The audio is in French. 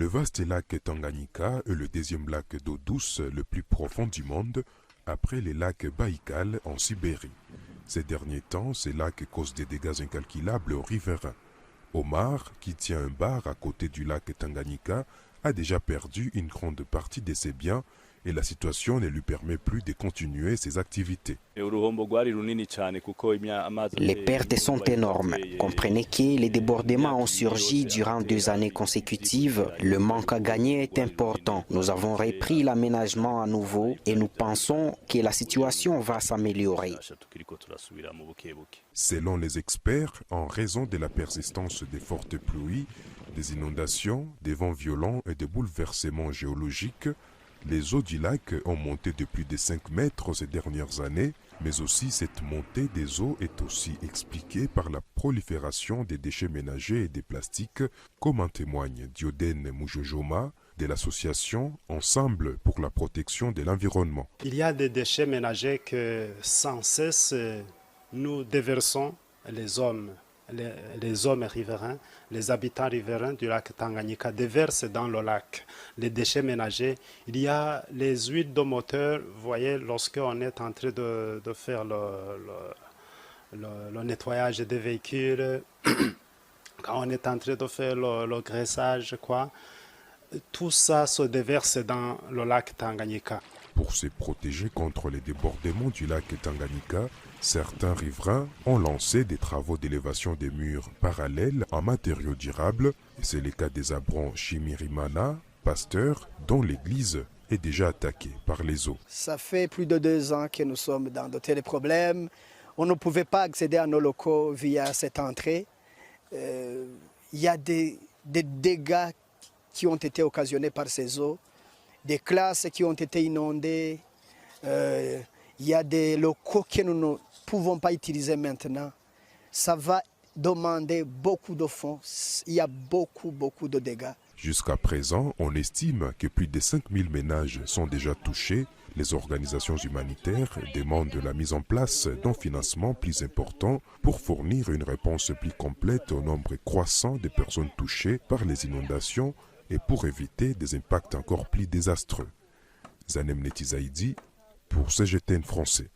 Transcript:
Le vaste lac Tanganyika est le deuxième lac d'eau douce le plus profond du monde, après les lacs Baïkal en Sibérie. Ces derniers temps, ces lacs causent des dégâts incalculables aux riverains. Omar, qui tient un bar à côté du lac Tanganyika, a déjà perdu une grande partie de ses biens et la situation ne lui permet plus de continuer ses activités. Les pertes sont énormes. Comprenez que les débordements ont surgi durant 2 années consécutives. Le manque à gagner est important. Nous avons repris l'aménagement à nouveau et nous pensons que la situation va s'améliorer. Selon les experts, en raison de la persistance des fortes pluies, des inondations, des vents violents et des bouleversements géologiques, les eaux du lac ont monté de plus de 5 mètres ces dernières années, mais aussi cette montée des eaux est aussi expliquée par la prolifération des déchets ménagers et des plastiques, comme en témoigne Diodène Moujojoma de l'association Ensemble pour la protection de l'environnement. Il y a des déchets ménagers que sans cesse nous déversons les hommes riverains, les habitants riverains du lac Tanganyika déversent dans le lac les déchets ménagers. Il y a les huiles de moteur, vous voyez, lorsqu'on est en train de faire le nettoyage des véhicules, quand on est en train de faire le graissage, tout ça se déverse dans le lac Tanganyika. Pour se protéger contre les débordements du lac Tanganyika, certains riverains ont lancé des travaux d'élévation des murs parallèles en matériaux durables. C'est le cas des Abrons Chimirimana, pasteur, dont l'église est déjà attaquée par les eaux. Ça fait plus de 2 ans que nous sommes dans de tels problèmes. On ne pouvait pas accéder à nos locaux via cette entrée. Il y a des dégâts qui ont été occasionnés par ces eaux, des classes qui ont été inondées. Il y a des locaux que nous ne pouvons pas utiliser maintenant. Ça va demander beaucoup de fonds. Il y a beaucoup de dégâts. Jusqu'à présent, on estime que plus de 5000 ménages sont déjà touchés. Les organisations humanitaires demandent la mise en place d'un financement plus important pour fournir une réponse plus complète au nombre croissant de personnes touchées par les inondations et pour éviter des impacts encore plus désastreux. Zanem Netizaïdi pour CGTN français.